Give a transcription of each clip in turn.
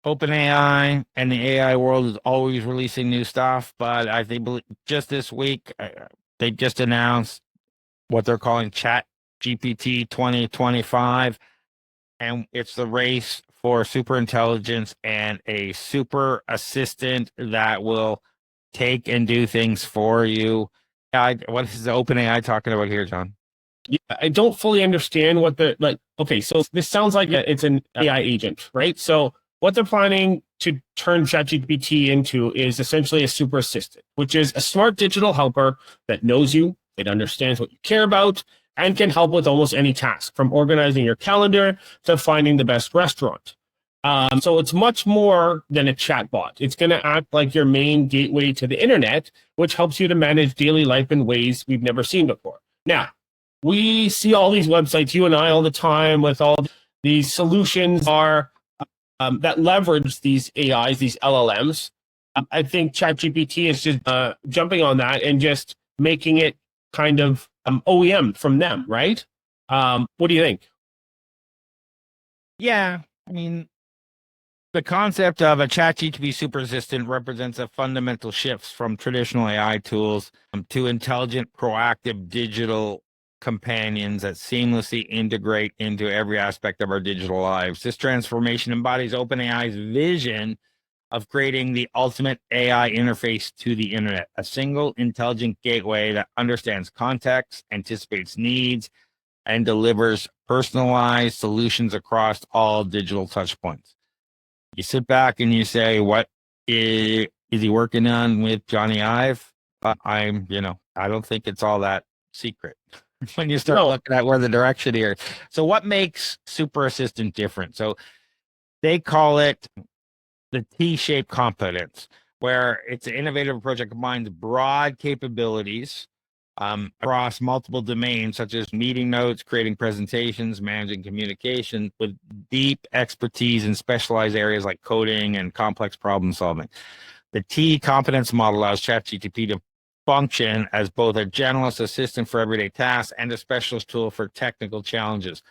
OpenAI and the AI world is always releasing new stuff, but I think just this week they just announced what they're calling Chat GPT 2025, and it's the race for superintelligence and a super assistant that will take and do things for you. What is the OpenAI talking about here, John? Yeah, I don't fully understand what the like. Okay, so this sounds like it's an AI agent, right? So what they're planning to turn ChatGPT into is essentially a super assistant, which is a smart digital helper that knows you, it understands what you care about, and can help with almost any task, from organizing your calendar to finding the best restaurant. So it's much more than a chatbot. It's going to act like your main gateway to the internet, which helps you to manage daily life in ways we've never seen before. Now, we see all these websites, you and I, all the time with all these solutions are that leverage these AIs, these LLMs. I think ChatGPT is just jumping on that and just making it kind of OEM from them, right? What do you think? Yeah, I mean, the concept of a ChatGPT super assistant represents a fundamental shift from traditional AI tools to intelligent, proactive digital companions that seamlessly integrate into every aspect of our digital lives. This transformation embodies OpenAI's vision of creating the ultimate AI interface to the internet, a single intelligent gateway that understands context, anticipates needs, and delivers personalized solutions across all digital touchpoints. You sit back and you say, what is he working on with Johnny Ive? I don't think it's all that secret when you start looking at where the direction here. So what makes Super Assistant different? So they call it the T-shaped competence, where it's an innovative approach that combines broad capabilities across multiple domains, such as meeting notes, creating presentations, managing communication, with deep expertise in specialized areas like coding and complex problem solving. The T competence model allows ChatGPT to function as both a generalist assistant for everyday tasks and a specialist tool for technical challenges.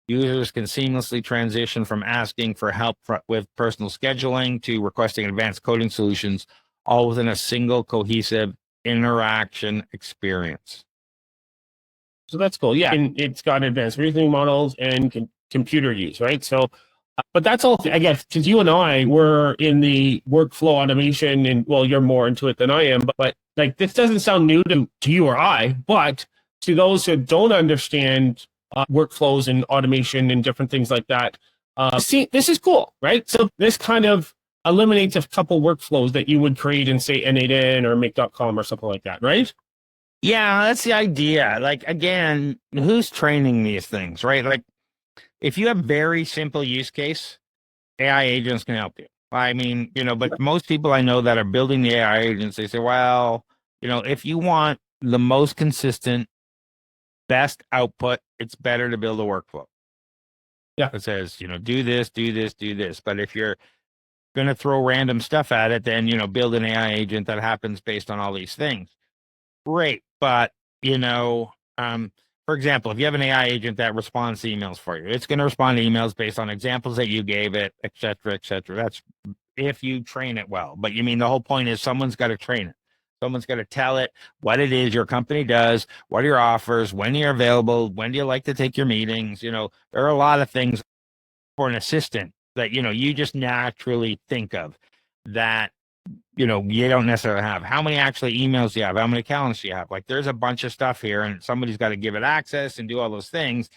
Users can seamlessly transition from asking for help with personal scheduling to requesting advanced coding solutions, all within a single cohesive interaction experience. So that's cool. Yeah. And it's got advanced reasoning models and computer use, right? So, but that's all, I guess, because you and I were in the workflow automation and, well, you're more into it than I am, but like this doesn't sound new to you or I, but to those who don't understand workflows and automation and different things like that, see, this is cool, right? So this kind of eliminates a couple workflows that you would create in, say, N8N or make.com or something like that, right? Yeah, that's the idea. Like, again, who's training these things, right? Like, if you have very simple use case, AI agents can help you. I mean, but most people I know that are building the AI agents, they say, well, if you want the most consistent, best output, it's better to build a workflow. Yeah. It says, do this, do this, do this. But if you're going to throw random stuff at it, then, build an AI agent that happens based on all these things. Great. But, for example, if you have an AI agent that responds to emails for you, it's going to respond to emails based on examples that you gave it, et cetera, et cetera. That's if you train it well. But the whole point is someone's got to train it. Someone's got to tell it what it is your company does, what are your offers, when you're available, when do you like to take your meetings. There are a lot of things for an assistant that, you just naturally think of that you don't necessarily have. How many actually emails do you have? How many calendars do you have? Like, there's a bunch of stuff here, and somebody's got to give it access and do all those things.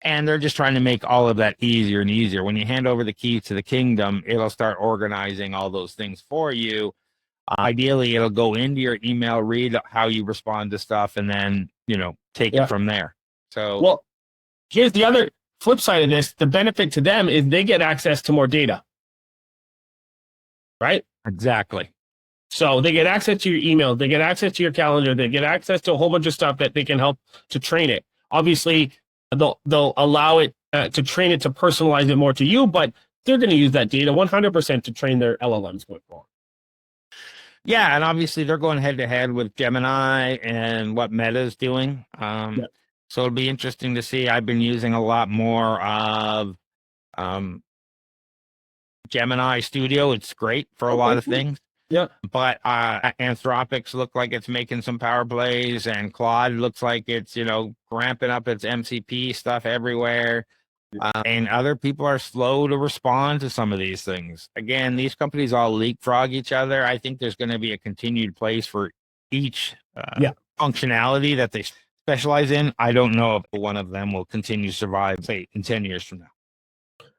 And they're just trying to make all of that easier and easier. When you hand over the keys to the kingdom, it'll start organizing all those things for you. Ideally, it'll go into your email, read how you respond to stuff, and then, take it from there. So, well, here's the other flip side of this. The benefit to them is they get access to more data, right? Exactly. So they get access to your email, they get access to your calendar, they get access to a whole bunch of stuff that they can help to train it. Obviously, they'll allow it to train it to personalize it more to you, but they're going to use that data 100% to train their LLMs going forward. Yeah, and obviously they're going head to head with Gemini and what Meta is doing. So it'll be interesting to see. I've been using a lot more of Gemini Studio, it's great for a lot of things. Yeah. But Anthropics look like it's making some power plays, and Claude looks like it's, ramping up its MCP stuff everywhere. And other people are slow to respond to some of these things. Again, these companies all leapfrog each other. I think there's going to be a continued place for each functionality that they specialize in. I don't know if one of them will continue to survive, say, in 10 years from now.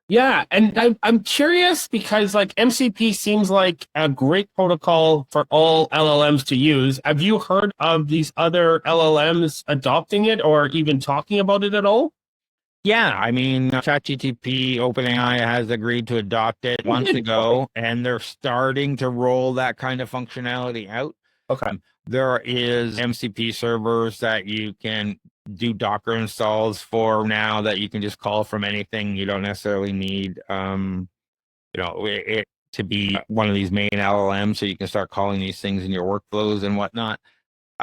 Yeah, and I'm curious because like MCP seems like a great protocol for all LLMs to use. Have you heard of these other LLMs adopting it or even talking about it at all? Yeah, I mean, ChatGPT, OpenAI has agreed to adopt it months ago, and they're starting to roll that kind of functionality out. Okay. There is MCP servers that you can do Docker installs for now that you can just call from anything. You don't necessarily need, it to be one of these main LLMs, so you can start calling these things in your workflows and whatnot,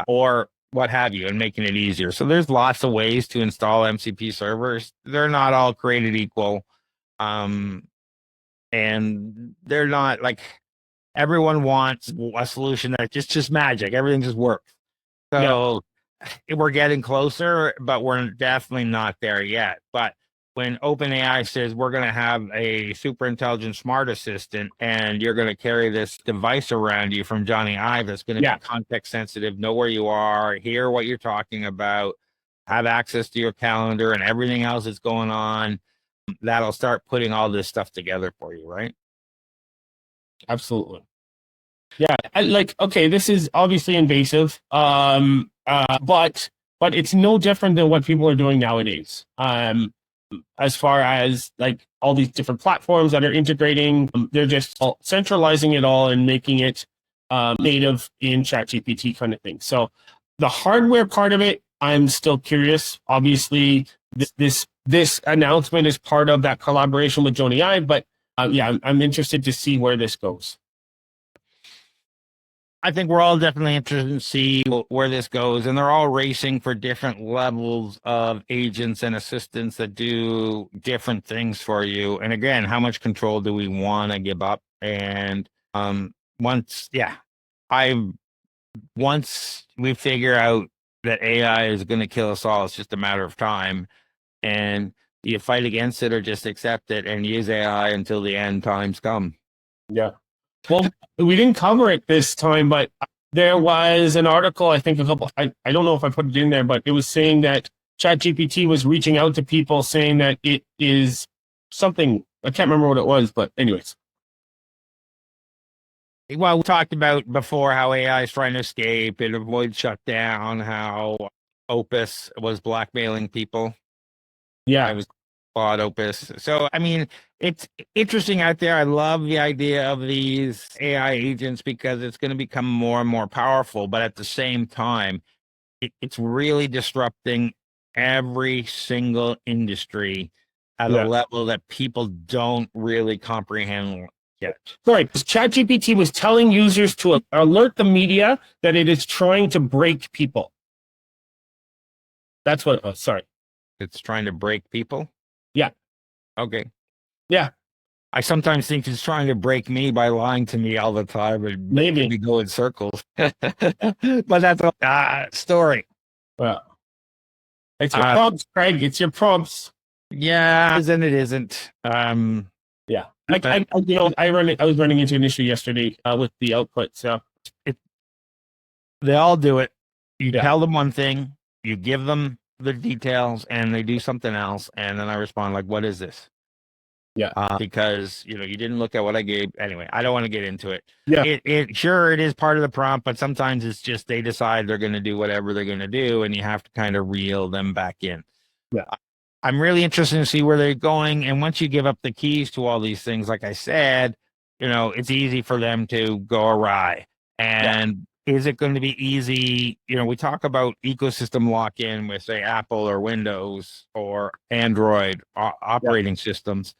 or what have you, and making it easier. So there's lots of ways to install MCP servers. They're not all created equal. And they're not like everyone wants a solution that just magic. Everything just works. So we're getting closer, but we're definitely not there yet. But when OpenAI says we're going to have a super intelligent smart assistant and you're going to carry this device around you from Johnny Ive that's going to be context sensitive, know where you are, hear what you're talking about, have access to your calendar and everything else that's going on, that'll start putting all this stuff together for you, right? Absolutely. Yeah, okay, this is obviously invasive, but it's no different than what people are doing nowadays. As far as like all these different platforms that are integrating, they're just all centralizing it all and making it native in ChatGPT kind of thing. So the hardware part of it, I'm still curious. Obviously, this announcement is part of that collaboration with Johnny Ive, but I'm interested to see where this goes. I think we're all definitely interested to see where this goes, and they're all racing for different levels of agents and assistants that do different things for you. And again, how much control do we want to give up? And once we figure out that AI is going to kill us all, it's just a matter of time. And you fight against it or just accept it and use AI until the end times come. Yeah. Well, we didn't cover it this time, but there was an article, I think I don't know if I put it in there, but it was saying that ChatGPT was reaching out to people saying that it is something, I can't remember what it was, but anyways. Well, we talked about before how AI is trying to escape and avoid shutdown, how Opus was blackmailing people. Yeah. It was Claude Opus. So, I mean, it's interesting out there. I love the idea of these AI agents because it's going to become more and more powerful. But at the same time, it's really disrupting every single industry at a level that people don't really comprehend yet. Sorry, ChatGPT was telling users to alert the media that it is trying to break people. That's what, sorry. It's trying to break people? Yeah. Okay. Yeah. I sometimes think it's trying to break me by lying to me all the time and making me go in circles. But that's a story. Well, it's your prompts, Craig. It's your prompts. Yeah, and it isn't. Yeah. I was running into an issue yesterday with the output. So they all do it. You tell them one thing, you give them the details, and they do something else. And then I respond like, "What is this?" Yeah. Because you didn't look at what I gave. Anyway, I don't want to get into it. Yeah. It is part of the prompt, but sometimes it's just they decide they're going to do whatever they're going to do, and you have to kind of reel them back in. Yeah. I'm really interested to see where they're going. And once you give up the keys to all these things, like I said, it's easy for them to go awry. And is it going to be easy? We talk about ecosystem lock-in with, say, Apple or Windows or Android operating systems.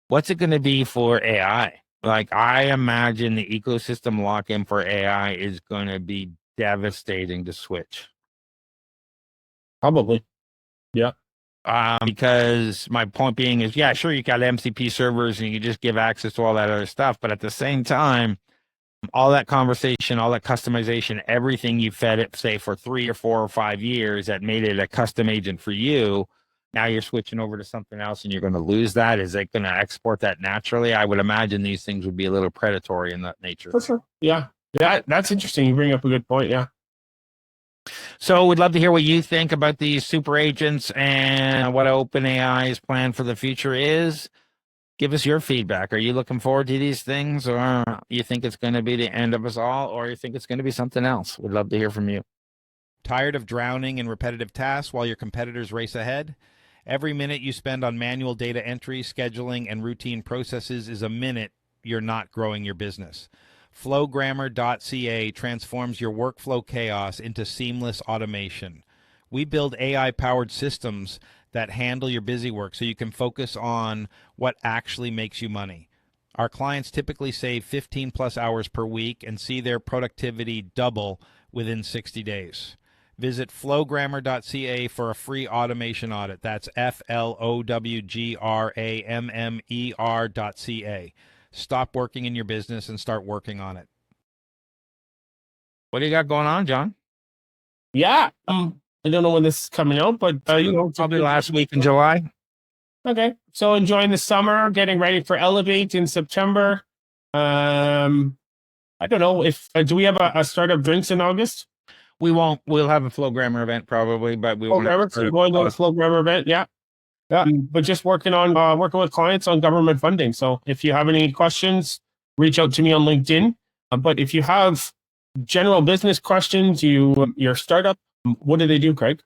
What's it going to be for AI? Like, I imagine the ecosystem lock-in for AI is going to be devastating to switch. Probably. Yeah. Because my point being is, yeah, sure, you got MCP servers and you can just give access to all that other stuff, but at the same time, all that conversation, all that customization, everything you fed it, say, for 3 or 4 or 5 years that made it a custom agent for you, now you're switching over to something else and you're going to lose that. Is it going to export that naturally? I would imagine these things would be a little predatory in that nature. For sure. Yeah. That's interesting. You bring up a good point. Yeah. So we'd love to hear what you think about these super agents and what OpenAI's plan for the future is. Give us your feedback. Are you looking forward to these things, or you think it's going to be the end of us all, or you think it's going to be something else? We'd love to hear from you. Tired of drowning in repetitive tasks while your competitors race ahead? Every minute you spend on manual data entry, scheduling, and routine processes is a minute you're not growing your business. Flowgrammer.ca transforms your workflow chaos into seamless automation. We build AI-powered systems that handle your busy work so you can focus on what actually makes you money. Our clients typically save 15 plus hours per week and see their productivity double within 60 days. Visit flowgrammer.ca for a free automation audit. That's flowgrammer.ca. Stop working in your business and start working on it. What do you got going on, John? Yeah. I don't know when this is coming out, but probably last week in July. Okay. So enjoying the summer, getting ready for Elevate in September. I don't know if do we have a startup drinks in August? We won't. We'll have a Flowgrammer event probably, but we won't. So going to a Flowgrammer event, yeah. Yeah. But just working with clients on government funding. So if you have any questions, reach out to me on LinkedIn. But if you have general business questions, your startup, what do they do, Craig?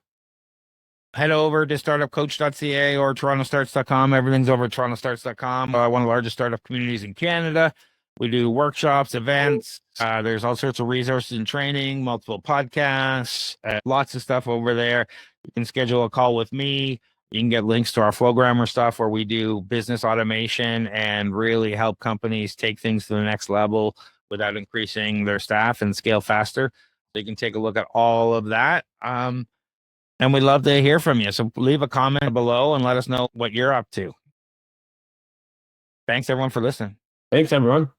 Head over to startupcoach.ca or torontostarts.com. Everything's over at torontostarts.com. One of the largest startup communities in Canada. We do workshops, events. There's all sorts of resources and training, multiple podcasts, lots of stuff over there. You can schedule a call with me. You can get links to our Flowgrammer stuff where we do business automation and really help companies take things to the next level without increasing their staff and scale faster. So you can take a look at all of that. And we'd love to hear from you. So leave a comment below and let us know what you're up to. Thanks, everyone, for listening. Thanks, everyone.